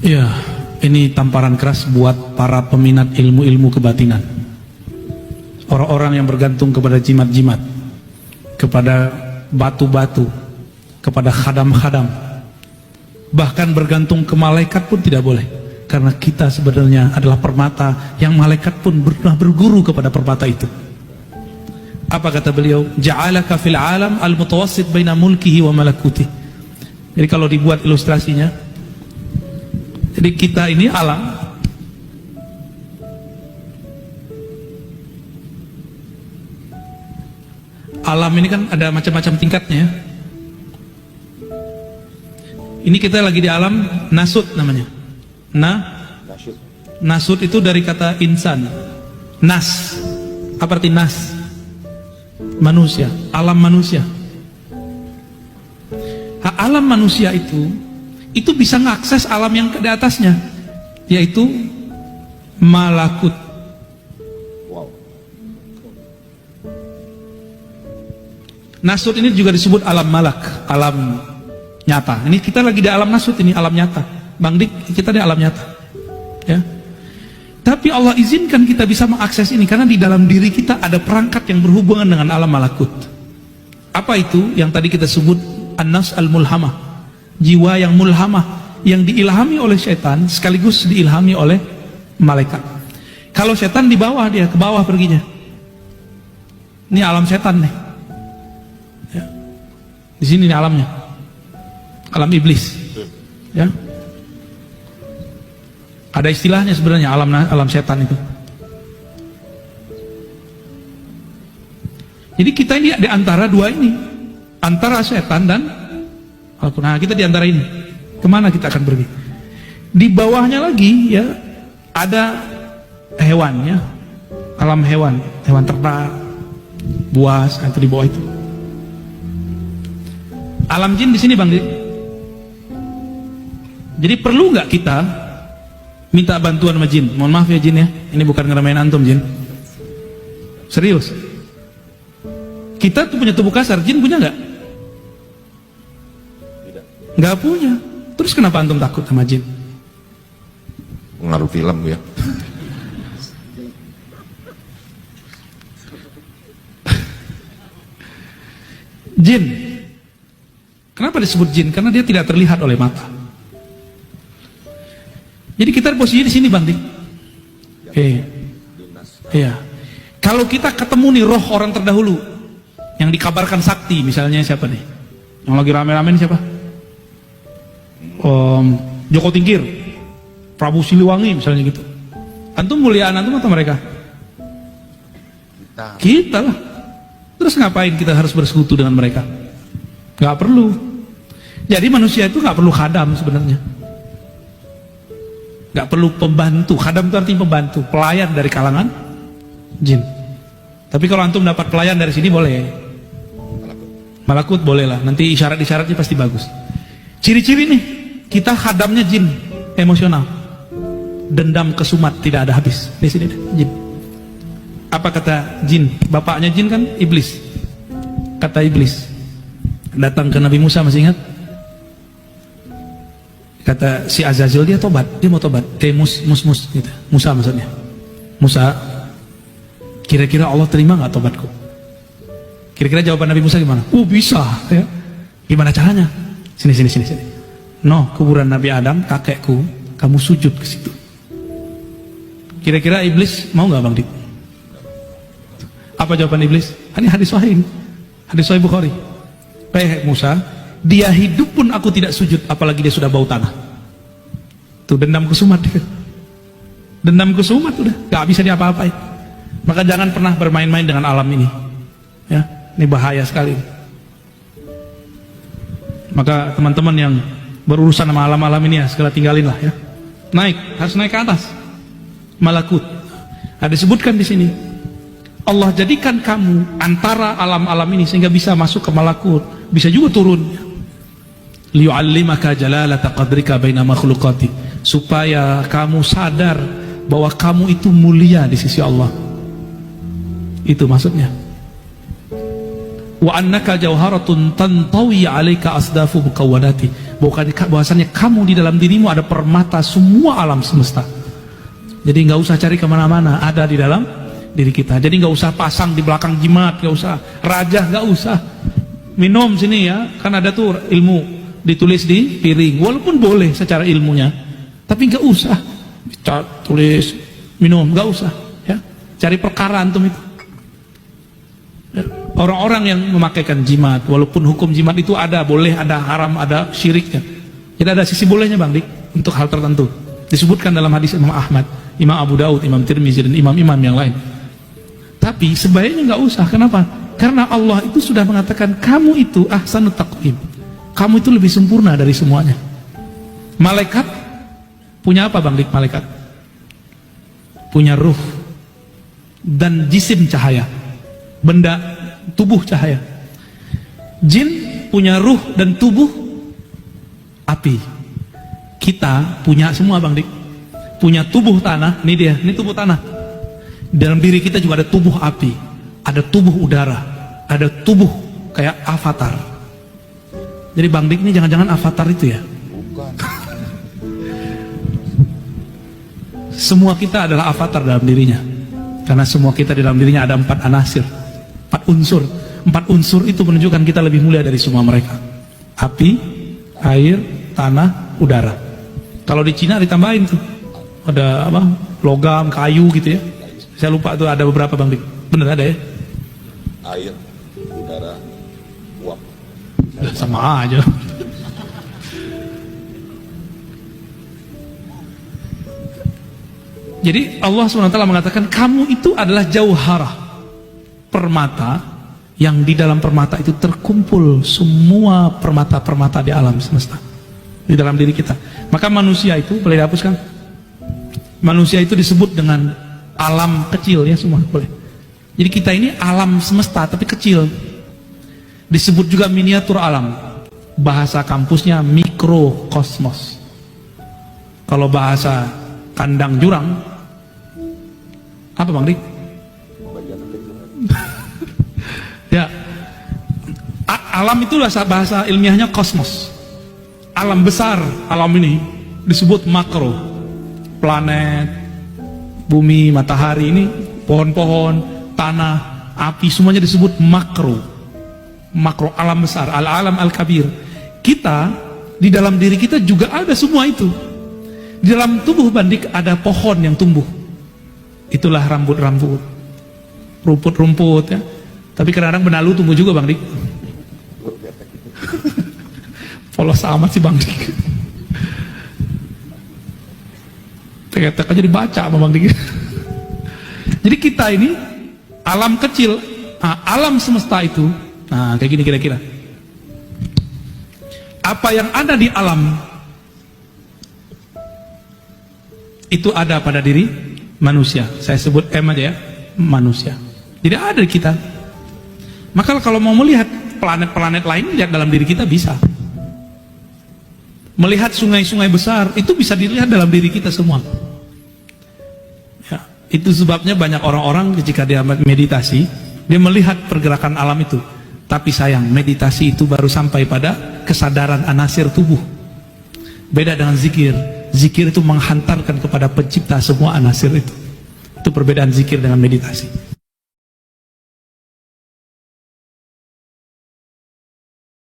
Ya, ini tamparan keras buat para peminat ilmu-ilmu kebatinan. Orang-orang yang bergantung kepada jimat-jimat, kepada batu-batu, kepada khadam-khadam, bahkan bergantung ke malaikat pun tidak boleh. Karena kita sebenarnya adalah permata yang malaikat pun pernah berguru kepada permata itu. Apa kata beliau? Ja'alaka fil alam al-mutawassit baina mulkihi wa malakutih. Jadi kalau dibuat ilustrasinya, jadi kita ini alam, alam ini kan ada macam-macam tingkatnya. Ini kita lagi di alam nasut namanya. Nasut itu dari kata insan. Nas. Apa arti nas? Manusia, alam manusia. Alam manusia itu bisa mengakses alam yang di atasnya, yaitu malakut. Nasut ini juga disebut alam malak, alam nyata. Ini kita lagi di alam nasut, ini alam nyata. Bang Dik, kita di alam nyata. Ya. Tapi Allah izinkan kita bisa mengakses ini karena di dalam diri kita ada perangkat yang berhubungan dengan alam malakut. Apa itu? Yang tadi kita sebut an-nafs al-mulhamah, jiwa yang mulhamah, yang diilhami oleh syaitan sekaligus diilhami oleh malaikat. Kalau syaitan di bawah, dia ke bawah perginya. Ini alam syaitan nih. Ya. Di sini nih alamnya, alam iblis. Ya. Ada istilahnya sebenarnya alam setan itu. Jadi kita ini di antara dua ini, antara setan dan Al-Quran. Nah, kita di antara ini. Kemana kita akan pergi? Di bawahnya lagi ya ada hewan ya, alam hewan, hewan ternak, buas, itu di bawah itu. Alam jin di sini Bang. Jadi perlu nggak kita minta bantuan sama jin? Mohon maaf ya jin ya, ini bukan ngeremain antum jin. Serius. Kita tuh punya tubuh kasar, jin punya nggak? Tidak. Nggak punya. Terus kenapa antum takut sama jin? Pengaruh film ya. Jin. Kenapa disebut jin? Karena dia tidak terlihat oleh mata. Jadi kita posisi di sini Bang Dik. Iya. Kalau kita ketemu nih roh orang terdahulu yang dikabarkan sakti, misalnya siapa nih? Yang lagi rame-rame nih siapa? Joko Tingkir, Prabu Siliwangi misalnya gitu. Antum muliaan antum atau mereka? Kita lah. Terus ngapain kita harus bersekutu dengan mereka? Gak perlu. Jadi manusia itu gak perlu khadam sebenarnya. Gak perlu pembantu. Khadam itu artinya pembantu, pelayan dari kalangan jin. Tapi kalau antum dapat pelayan dari sini boleh. Malakut boleh lah. Nanti isyarat-isyaratnya pasti bagus. Ciri-ciri nih, kita khadamnya jin emosional. Dendam kesumat tidak ada habis. Di sini jin. Apa kata jin? Bapaknya jin kan iblis. Kata iblis datang ke Nabi Musa, masih ingat? Kata si Azazil, dia tobat, dia mau tobat. Mus gitu. Musa maksudnya. Musa, kira-kira Allah terima nggak tobatku? Kira-kira jawaban Nabi Musa gimana? Bisa ya. Gimana caranya? Sini. No, kuburan Nabi Adam, kakekku, kamu sujud ke situ. Kira-kira iblis mau nggak Bang Dik? Apa jawaban iblis? Ini hadis sahih. Hadis sahih Bukhari. Musa, dia hidup pun aku tidak sujud, apalagi dia sudah bau tanah. Tuh dendam kesumat dia. Dendam kesumat udah, gak bisa diapa-apain. Maka jangan pernah bermain-main dengan alam ini. Ya, ini bahaya sekali. Maka teman-teman yang berurusan sama alam-alam ini ya, segala tinggalin lah ya. Harus naik ke atas. Malakut. Ada disebutkan di sini. Allah jadikan kamu antara alam-alam ini sehingga bisa masuk ke malakut, bisa juga turun. Liyu'allimaka jalalata qadrika baina makhluqati, supaya kamu sadar bahwa kamu itu mulia di sisi Allah. Itu maksudnya. Wa annaka jauharatun tantawi 'alaika asdafu muqawwadati. Bahwasanya kamu di dalam dirimu ada permata semua alam semesta. Jadi nggak usah cari kemana-mana, ada di dalam diri kita. Jadi nggak usah pasang di belakang jimat, nggak usah rajah, nggak usah. Minum sini ya, kan ada tuh ilmu ditulis di piring. Walaupun boleh secara ilmunya, tapi nggak usah tulis minum, nggak usah. Ya, cari perkara antum itu. Ya. Orang-orang yang memakaikan jimat, walaupun hukum jimat itu ada boleh, ada haram, ada syiriknya. Jadi ada sisi bolehnya Bang Dik untuk hal tertentu. Disebutkan dalam hadis Imam Ahmad, Imam Abu Daud, Imam Tirmizi dan imam-imam yang lain. Tapi sebaiknya nggak usah. Kenapa? Karena Allah itu sudah mengatakan kamu itu ahsanut taqwim. Kamu itu lebih sempurna dari semuanya. Malaikat punya apa Bang Dik? Malaikat punya ruh dan jisim cahaya, benda tubuh cahaya. Jin punya ruh dan tubuh api. Kita punya semua Bang Dik. Punya tubuh tanah, ini dia, ini tubuh tanah. Dalam diri kita juga ada tubuh api, ada tubuh udara, ada tubuh kayak avatar. Jadi Bang Dik ini jangan-jangan avatar itu ya? Bukan. Semua kita adalah avatar dalam dirinya. Karena semua kita di dalam dirinya ada 4 anasir, 4 unsur. 4 unsur itu menunjukkan kita lebih mulia dari semua mereka. Api, air, tanah, udara. Kalau di Cina ditambahin tuh, ada apa? Logam, kayu gitu ya. Saya lupa tuh ada beberapa Bang Dik. Bener ada ya? Air, udara, uap. Sama aja. Jadi Allah SWT mengatakan kamu itu adalah jauharah, permata yang di dalam permata itu terkumpul semua permata-permata di alam semesta di dalam diri kita. Maka manusia itu boleh dihapuskan. Manusia itu disebut dengan alam kecil ya, semua boleh. Jadi kita ini alam semesta tapi kecil. Disebut juga miniatur alam. Bahasa kampusnya mikrokosmos. Kalau bahasa kandang jurang apa Bang Dik? Ya, alam itulah bahasa ilmiahnya kosmos. Alam besar, alam ini disebut makro. Planet, bumi, matahari ini, pohon-pohon, tanah, api, semuanya disebut makro. Makro, alam besar, al-alam al-kabir. Kita, di dalam diri kita juga ada semua itu. Di dalam tubuh Bang Dik ada pohon yang tumbuh. Itulah rambut-rambut, rumput-rumput ya. Tapi kadang-kadang benalu tumbuh juga Bang Dik. Polos amat sih Bang Dik. Tek-tek aja dibaca sama Bang Dik. Jadi kita ini alam kecil, alam semesta itu, nah kayak gini kira-kira. Apa yang ada di alam itu ada pada diri manusia. Saya sebut M aja ya, manusia. Jadi ada di kita. Maka kalau mau melihat planet-planet lain, lihat dalam diri kita bisa. Melihat sungai-sungai besar, itu bisa dilihat dalam diri kita semua. Ya, itu sebabnya banyak orang-orang ketika dia meditasi, dia melihat pergerakan alam itu. Tapi sayang, meditasi itu baru sampai pada kesadaran anasir tubuh. Beda dengan zikir. Zikir itu menghantarkan kepada pencipta semua anasir itu. Itu perbedaan zikir dengan meditasi.